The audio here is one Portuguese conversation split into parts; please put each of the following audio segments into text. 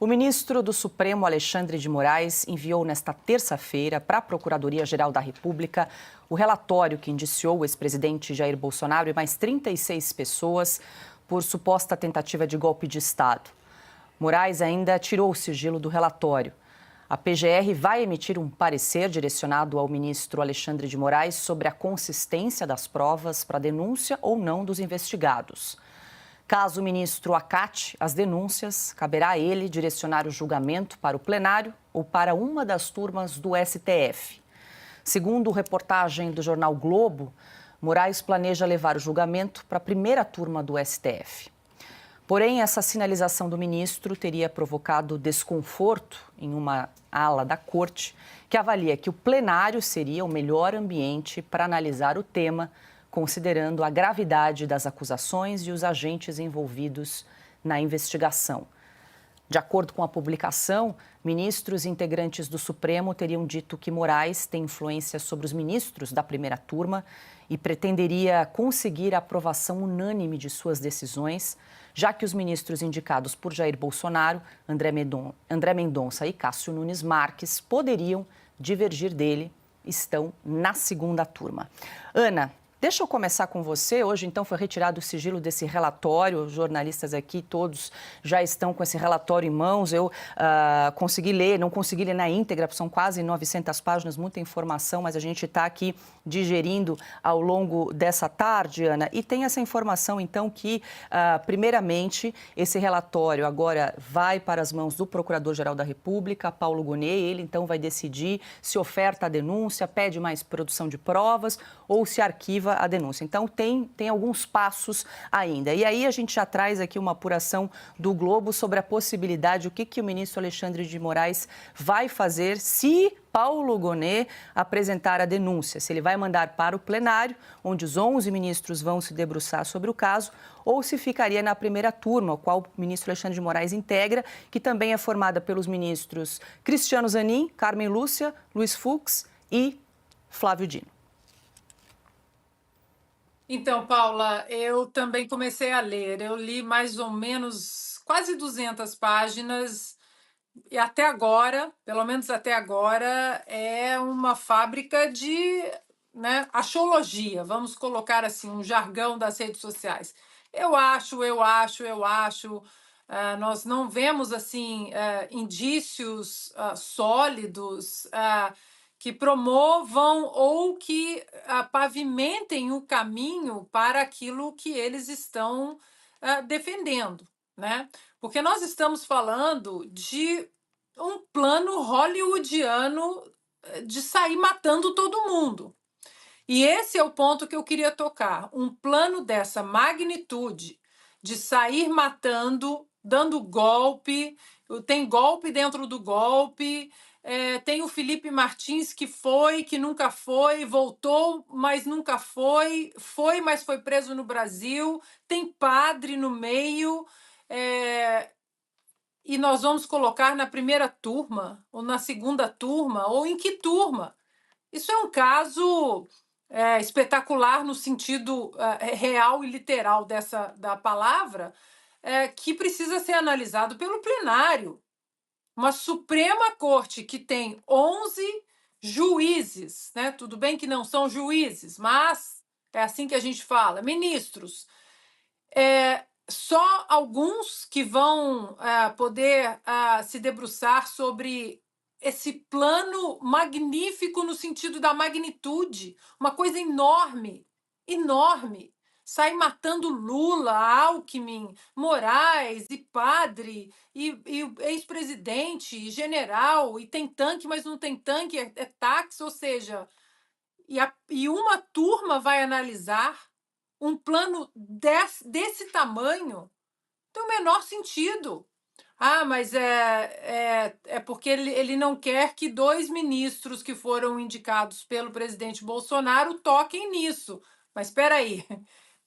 O ministro do Supremo, Alexandre de Moraes, enviou nesta terça-feira para a Procuradoria-Geral da República o relatório que indiciou o ex-presidente Jair Bolsonaro e mais 36 pessoas por suposta tentativa de golpe de Estado. Moraes ainda tirou o sigilo do relatório. A PGR vai emitir um parecer direcionado ao ministro Alexandre de Moraes sobre a consistência das provas para a denúncia ou não dos investigados. Caso o ministro acate as denúncias, caberá a ele direcionar o julgamento para o plenário ou para uma das turmas do STF. Segundo reportagem do jornal Globo, Moraes planeja levar o julgamento para a primeira turma do STF. Porém, essa sinalização do ministro teria provocado desconforto em uma ala da corte, que avalia que o plenário seria o melhor ambiente para analisar o tema, considerando a gravidade das acusações e os agentes envolvidos na investigação. De acordo com a publicação, ministros e integrantes do Supremo teriam dito que Moraes tem influência sobre os ministros da primeira turma e pretenderia conseguir a aprovação unânime de suas decisões, já que os ministros indicados por Jair Bolsonaro, André Mendonça e Cássio Nunes Marques, poderiam divergir dele, estão na segunda turma. Ana, deixa eu começar com você. Hoje, então, foi retirado o sigilo desse relatório. Os jornalistas aqui, todos já estão com esse relatório em mãos. Eu consegui ler, não consegui ler na íntegra, são quase 900 páginas, muita informação, mas a gente está aqui digerindo ao longo dessa tarde, Ana. E tem essa informação, então, que, primeiramente, esse relatório agora vai para as mãos do Procurador-Geral da República, Paulo Gonet. Ele, então, vai decidir se oferta a denúncia, pede mais produção de provas ou se arquiva a denúncia. Então, tem alguns passos ainda. E aí a gente já traz aqui uma apuração do Globo sobre a possibilidade, o que o ministro Alexandre de Moraes vai fazer se Paulo Gonet apresentar a denúncia, se ele vai mandar para o plenário, onde os 11 ministros vão se debruçar sobre o caso, ou se ficaria na primeira turma, a qual o ministro Alexandre de Moraes integra, que também é formada pelos ministros Cristiano Zanin, Carmen Lúcia, Luiz Fux e Flávio Dino. Então, Paula, eu também comecei a ler. Eu li mais ou menos quase 200 páginas e até agora, pelo menos até agora, é uma fábrica de, axiologia, vamos colocar assim, um jargão das redes sociais. Eu acho. Nós não vemos assim indícios sólidos que promovam ou que pavimentem o caminho para aquilo que eles estão defendendo, né? Porque nós estamos falando de um plano hollywoodiano de sair matando todo mundo. E esse é o ponto que eu queria tocar. Um plano dessa magnitude, de sair matando, dando golpe, tem golpe dentro do golpe, tem o Felipe Martins que foi, que nunca foi, voltou, mas nunca foi, mas foi preso no Brasil, tem padre no meio, e nós vamos colocar na primeira turma, ou na segunda turma, ou em que turma? Isso é um caso espetacular no sentido real e literal da palavra, que precisa ser analisado pelo plenário. Uma Suprema Corte que tem 11 juízes, né? Tudo bem que não são juízes, mas é assim que a gente fala, ministros. Só alguns que vão poder se debruçar sobre esse plano magnífico no sentido da magnitude, uma coisa enorme, enorme. Sai matando Lula, Alckmin, Moraes e padre, e ex-presidente, e general, e tem tanque, mas não tem tanque, é táxi, ou seja, e uma turma vai analisar um plano desse tamanho, tem o menor sentido. Mas é porque ele não quer que 2 ministros que foram indicados pelo presidente Bolsonaro toquem nisso. Mas espera aí.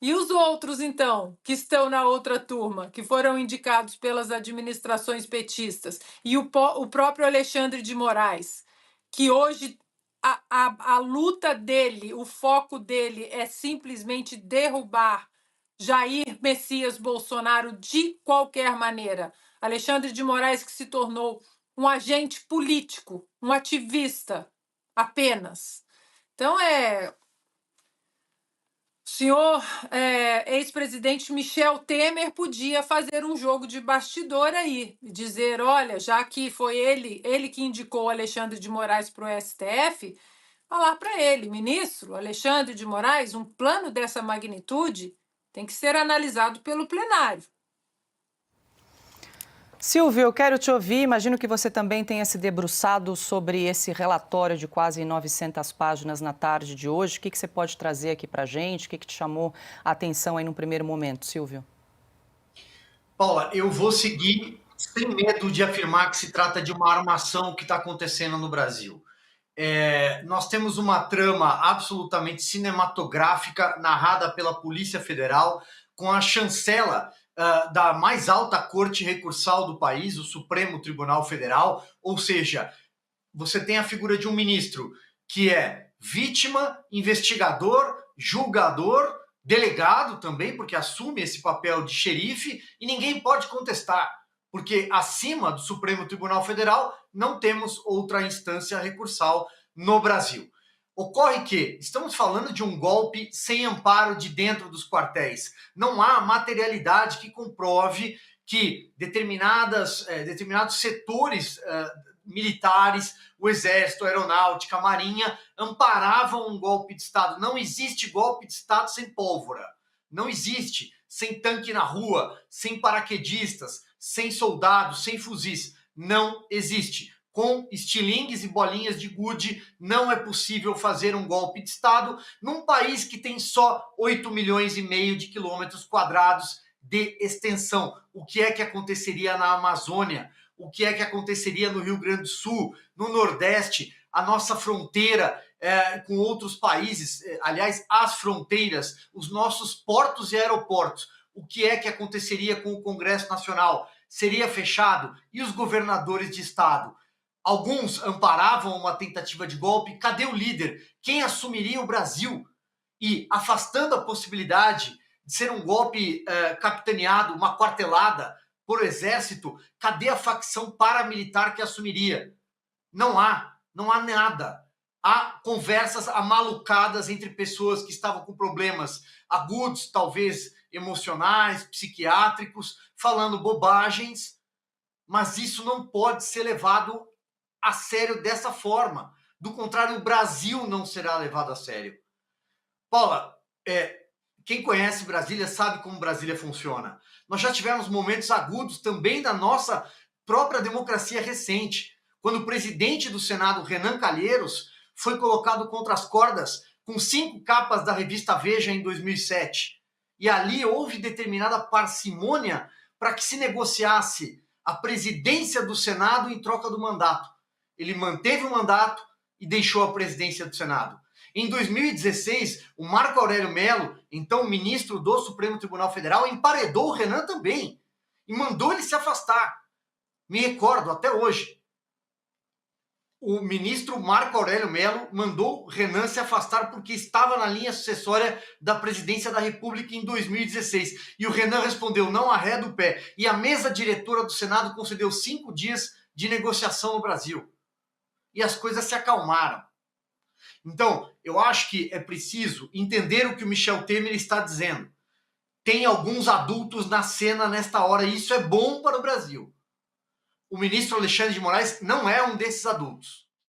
E os outros, então, que estão na outra turma, que foram indicados pelas administrações petistas? E o próprio Alexandre de Moraes, que hoje a luta dele, o foco dele é simplesmente derrubar Jair Messias Bolsonaro de qualquer maneira. Alexandre de Moraes que se tornou um agente político, um ativista apenas. Então, o senhor ex-presidente Michel Temer podia fazer um jogo de bastidor aí, e dizer, olha, já que foi ele que indicou Alexandre de Moraes para o STF, falar para ele, ministro Alexandre de Moraes, um plano dessa magnitude tem que ser analisado pelo plenário. Silvio, eu quero te ouvir. Imagino que você também tenha se debruçado sobre esse relatório de quase 900 páginas na tarde de hoje. O que você pode trazer aqui para a gente? O que te chamou a atenção aí no primeiro momento, Silvio? Paula, eu vou seguir sem medo de afirmar que se trata de uma armação que está acontecendo no Brasil. Nós temos uma trama absolutamente cinematográfica narrada pela Polícia Federal com a chancela da mais alta corte recursal do país, o Supremo Tribunal Federal, ou seja, você tem a figura de um ministro que é vítima, investigador, julgador, delegado também, porque assume esse papel de xerife, e ninguém pode contestar, porque acima do Supremo Tribunal Federal não temos outra instância recursal no Brasil. Ocorre que estamos falando de um golpe sem amparo de dentro dos quartéis. Não há materialidade que comprove que determinados setores militares, o Exército, a Aeronáutica, a Marinha, amparavam um golpe de Estado. Não existe golpe de Estado sem pólvora. Não existe sem tanque na rua, sem paraquedistas, sem soldados, sem fuzis. Não existe. Com estilingues e bolinhas de gude, não é possível fazer um golpe de Estado num país que tem só 8 milhões e meio de quilômetros quadrados de extensão. O que é que aconteceria na Amazônia? O que é que aconteceria no Rio Grande do Sul, no Nordeste, a nossa fronteira com outros países, aliás, as fronteiras, os nossos portos e aeroportos. O que é que aconteceria com o Congresso Nacional? Seria fechado? E os governadores de estado? Alguns amparavam uma tentativa de golpe. Cadê o líder? Quem assumiria o Brasil? E afastando a possibilidade de ser um golpe capitaneado, uma quartelada por exército, cadê a facção paramilitar que assumiria? Não há nada. Há conversas amalucadas entre pessoas que estavam com problemas agudos, talvez emocionais, psiquiátricos, falando bobagens, mas isso não pode ser levado a sério dessa forma. Do contrário, o Brasil não será levado a sério. Paula, quem conhece Brasília sabe como Brasília funciona. Nós já tivemos momentos agudos também da nossa própria democracia recente, quando o presidente do Senado, Renan Calheiros, foi colocado contra as cordas com 5 capas da revista Veja em 2007. E ali houve determinada parcimônia para que se negociasse a presidência do Senado em troca do mandato. Ele manteve o mandato e deixou a presidência do Senado. Em 2016, o Marco Aurélio Mello, então ministro do Supremo Tribunal Federal, emparedou o Renan também e mandou ele se afastar. Me recordo até hoje. O ministro Marco Aurélio Mello mandou o Renan se afastar porque estava na linha sucessória da presidência da República em 2016. E o Renan respondeu, não arreda o pé. E a mesa diretora do Senado concedeu 5 dias de negociação no Brasil. E as coisas se acalmaram. Então, eu acho que é preciso entender o que o Michel Temer está dizendo. Tem alguns adultos na cena nesta hora e isso é bom para o Brasil. O ministro Alexandre de Moraes não é um desses adultos.